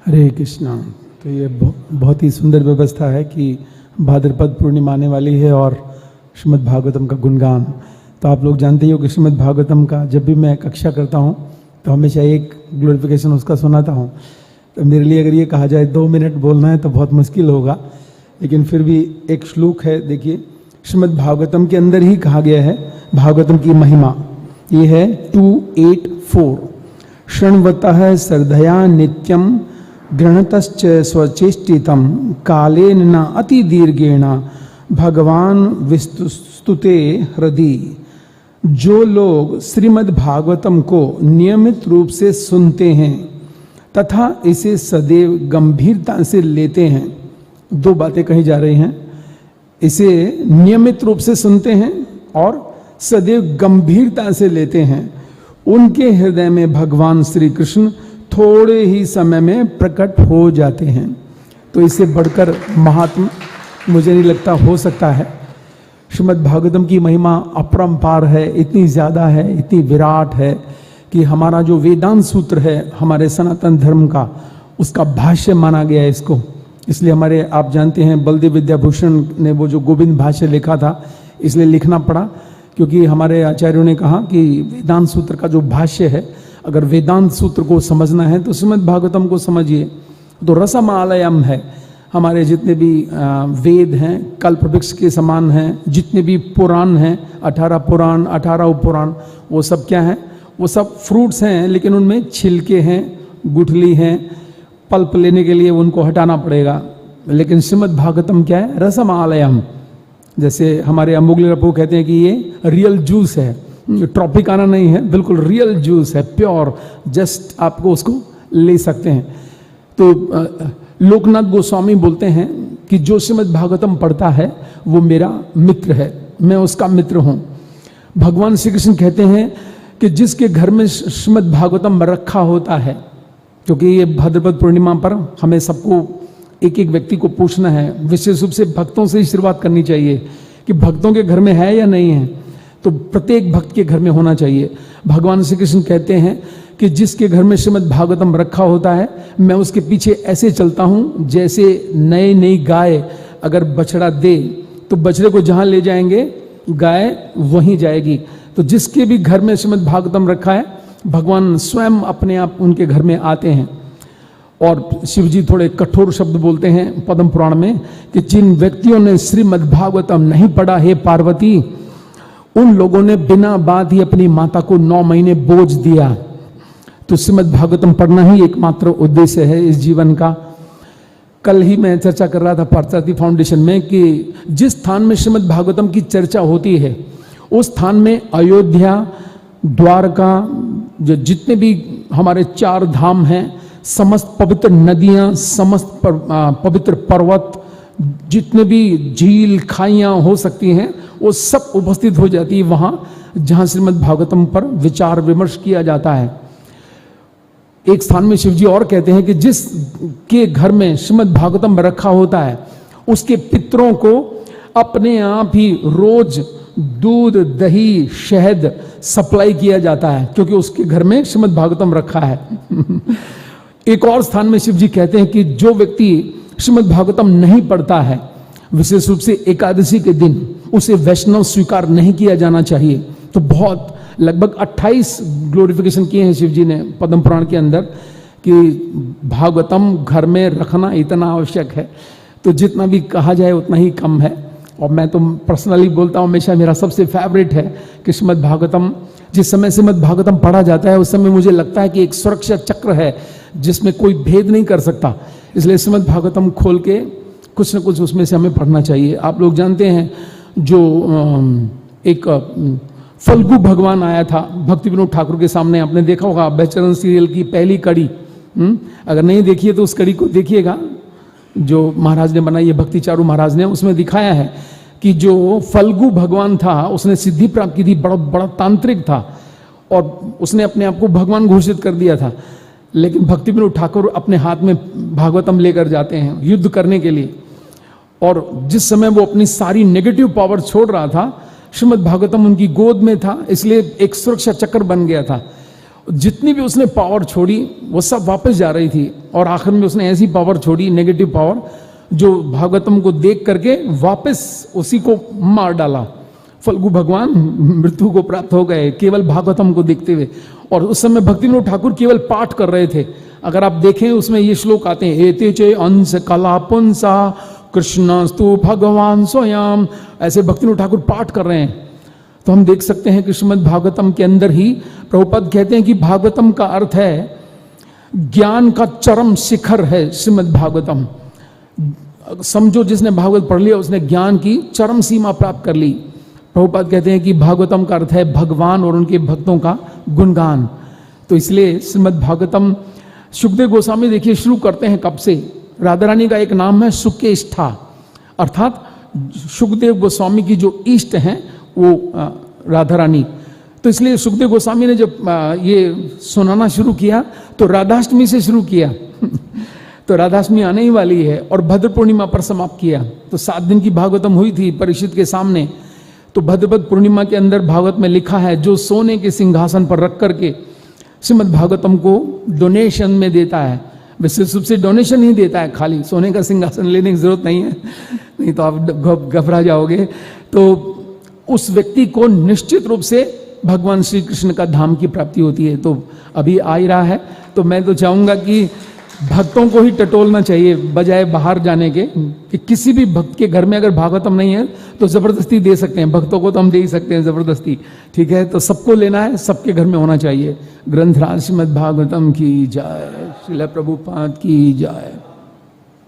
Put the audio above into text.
हरे कृष्णा। तो ये बहुत ही सुंदर व्यवस्था है कि भाद्रपद पूर्णिमा आने वाली है और श्रीमद् भागवतम का गुणगान। तो आप लोग जानते ही हो कि श्रीमद् भागवतम का जब भी मैं कक्षा करता हूँ तो हमेशा एक ग्लोरिफिकेशन उसका सुनाता हूँ। तो मेरे लिए अगर ये कहा जाए 2 मिनट बोलना है तो बहुत मुश्किल होगा, लेकिन फिर भी एक श्लोक है, देखिए श्रीमद् भागवतम के अंदर ही कहा गया है भागवतम की महिमा। ये है 284। शृण्वतः श्रद्धया नित्यम गृणतश्च स्वचेष्टितम कालेन न अति दीर्घेण भगवान विस्तुते हृदि। जो लोग श्रीमद् भागवतम को नियमित रूप से सुनते हैं तथा इसे सदैव गंभीरता से लेते हैं, 2 बातें कही जा रही हैं, इसे नियमित रूप से सुनते हैं और सदैव गंभीरता से लेते हैं, उनके हृदय में भगवान श्री कृष्ण थोड़े ही समय में प्रकट हो जाते हैं। तो इससे बढ़कर महात्मा मुझे नहीं लगता हो सकता है। श्रीमद् भागवतम की महिमा अपरंपार है, इतनी ज़्यादा है, इतनी विराट है कि हमारा जो वेदांत सूत्र है हमारे सनातन धर्म का, उसका भाष्य माना गया है इसको। इसलिए हमारे, आप जानते हैं, बलदेव विद्याभूषण ने वो जो गोविंद भाष्य लिखा था, इसलिए लिखना पड़ा क्योंकि हमारे आचार्यों ने कहा कि वेदांत सूत्र का जो भाष्य है, अगर वेदांत सूत्र को समझना है तो श्रीमद् भागवतम को समझिए। तो रसमालयम है, हमारे जितने भी वेद हैं कल्प वृक्ष के समान हैं, जितने भी पुराण हैं 18 पुराण 18 उपपुराण, वो सब क्या है, वो सब फ्रूट्स हैं, लेकिन उनमें छिलके हैं, गुठली हैं, पल्प लेने के लिए उनको हटाना पड़ेगा। लेकिन श्रीमद् भागवतम क्या है, रसमालयम। जैसे हमारे अमोगले रपो कहते हैं कि ये रियल जूस है, ट्रॉपिकाना नहीं है, बिल्कुल रियल जूस है, प्योर, जस्ट आपको उसको ले सकते हैं। तो लोकनाथ गोस्वामी बोलते हैं कि जो श्रीमद् भागवतम पढ़ता है वो मेरा मित्र है, मैं उसका मित्र हूँ। भगवान श्री कृष्ण कहते हैं कि जिसके घर में श्रीमद् भागवतम रखा होता है, क्योंकि ये भाद्रपद पूर्णिमा पर हमें सबको एक एक व्यक्ति को पूछना है, विशेष रूप से भक्तों से ही शुरुआत करनी चाहिए कि भक्तों के घर में है या नहीं है। तो प्रत्येक भक्त के घर में होना चाहिए। भगवान श्री कृष्ण कहते हैं कि जिसके घर में श्रीमद् भागवतम रखा होता है, मैं उसके पीछे ऐसे चलता हूँ जैसे नई गाय अगर बछड़ा दे तो बछड़े को जहाँ ले जाएंगे गाय वहीं जाएगी। तो जिसके भी घर में श्रीमद् भागवतम रखा है, भगवान स्वयं अपने आप उनके घर में आते हैं। और शिव जी थोड़े कठोर शब्द बोलते हैं पद्म पुराण में कि जिन व्यक्तियों ने श्रीमद् भागवतम नहीं पढ़ा है पार्वती, उन लोगों ने बिना बात ही अपनी माता को 9 महीने बोझ दिया। तो श्रीमद् भागवतम पढ़ना ही एकमात्र उद्देश्य है इस जीवन का। कल ही मैं चर्चा कर रहा था पार्थसारथी फाउंडेशन में कि जिस स्थान में श्रीमद् भागवतम की चर्चा होती है उस स्थान में अयोध्या, द्वारका, जो जितने भी हमारे 4 धाम हैं, समस्त पवित्र नदियां, समस्त पवित्र पर्वत, जितने भी झील खाइयां हो सकती हैं, वो सब उपस्थित हो जाती है वहां जहां श्रीमद् भागवतम पर विचार विमर्श किया जाता है। एक स्थान में शिव जी और कहते हैं कि जिस के घर में श्रीमद् भागवतम रखा होता है उसके पितरों को अपने आप ही रोज दूध, दही, शहद सप्लाई किया जाता है, क्योंकि उसके घर में श्रीमद् भागवतम रखा है। एक और स्थान में शिव जी कहते हैं कि जो व्यक्ति श्रीमद् भागवतम नहीं पढ़ता है, विशेष रूप से एकादशी के दिन, उसे वैष्णव स्वीकार नहीं किया जाना चाहिए। तो बहुत लगभग 28 ग्लोरिफिकेशन किए हैं शिव जी ने पद्म पुराण के अंदर कि भागवतम घर में रखना इतना आवश्यक है। तो जितना भी कहा जाए उतना ही कम है। और मैं तो पर्सनली बोलता हूँ, हमेशा मेरा सबसे फेवरेट है कि श्रीमद् भागवतम, जिस समय श्रीमद् भागवतम पढ़ा जाता है उस समय मुझे लगता है कि एक सुरक्षा चक्र है जिसमें कोई भेद नहीं कर सकता। इसलिए श्रीमद् भागवतम खोल के कुछ न कुछ उसमें से हमें पढ़ना चाहिए। आप लोग जानते हैं जो एक फल्गु भगवान आया था भक्ति विनोद ठाकुर के सामने, आपने देखा होगा अभयचरण सीरियल की पहली कड़ी, अगर नहीं देखिए तो उस कड़ी को देखिएगा जो महाराज ने बनाई है, भक्ति चारू महाराज ने। उसमें दिखाया है कि जो फल्गु भगवान था उसने सिद्धि प्राप्त की थी, बड़ा तांत्रिक था और उसने अपने आप को भगवान घोषित कर दिया था। लेकिन भक्ति विनोद ठाकुर अपने हाथ में भागवतम लेकर जाते हैं युद्ध करने के लिए, और जिस समय वो अपनी सारी नेगेटिव पावर छोड़ रहा था, श्रीमद् भागवतम उनकी गोद में था, इसलिए एक सुरक्षा चक्र बन गया था। जितनी भी उसने पावर छोड़ी वो सब वापस जा रही थी। और आखिर में उसने ऐसी पावर छोड़ी, नेगेटिव पावर, जो भागवतम को देख करके वापस उसी को मार डाला। फल्गु भगवान मृत्यु को प्राप्त हो गए केवल भागवतम को देखते हुए। और उस समय भक्तिविनोद ठाकुर केवल पाठ कर रहे थे। अगर आप देखें उसमें ये श्लोक आते हैं, एते चे अंश कलापुंसा कृष्णस्तु भगवान स्वयं, ऐसे भक्तिविनोद ठाकुर पाठ कर रहे हैं। तो हम देख सकते हैं कि श्रीमद् भागवतम के अंदर ही प्रभुपाद कहते हैं कि भागवतम का अर्थ है ज्ञान का चरम शिखर है। श्रीमद् भागवतम समझो जिसने भागवत पढ़ लिया उसने ज्ञान की चरम सीमा प्राप्त कर ली। प्रभुपाद कहते हैं कि भागवतम का अर्थ है भगवान और उनके भक्तों का गुणगान। तो इसलिए श्रीमद् भागवतम सुखदेव गोस्वामी देखिए शुरू करते हैं कब से। राधा रानी का एक नाम है सुकेष्ठा, अर्थात सुखदेव गोस्वामी की जो इष्ट हैं वो राधा रानी। तो इसलिए सुखदेव गोस्वामी ने जब ये सुनाना शुरू किया तो राधाष्टमी से शुरू किया तो राधाष्टमी आने ही वाली है और भद्र पूर्णिमा पर समाप्त किया। तो 7 दिन की भागवतम हुई थी परीक्षित के सामने। तो भद्रपद पूर्णिमा के अंदर भागवत में लिखा है, जो सोने के सिंहासन पर रख करके श्रीमद् भागवतम को डोनेशन में देता है, विशेष रूप से डोनेशन ही देता है, खाली सोने का सिंहासन लेने की जरूरत नहीं है, नहीं तो आप घबरा जाओगे। तो उस व्यक्ति को निश्चित रूप से भगवान श्री कृष्ण का धाम की प्राप्ति होती है। तो अभी आ ही रहा है, तो मैं तो चाहूंगा कि भक्तों को ही टटोलना चाहिए बजाय बाहर जाने के, कि किसी भी भक्त के घर में अगर भागवतम नहीं है तो जबरदस्ती दे सकते हैं। भक्तों को तो हम दे ही सकते हैं जबरदस्ती, ठीक है। तो सबको लेना है, सबके घर में होना चाहिए। ग्रंथराज श्रीमद् भागवतम की जय, श्रील प्रभुपाद की जय।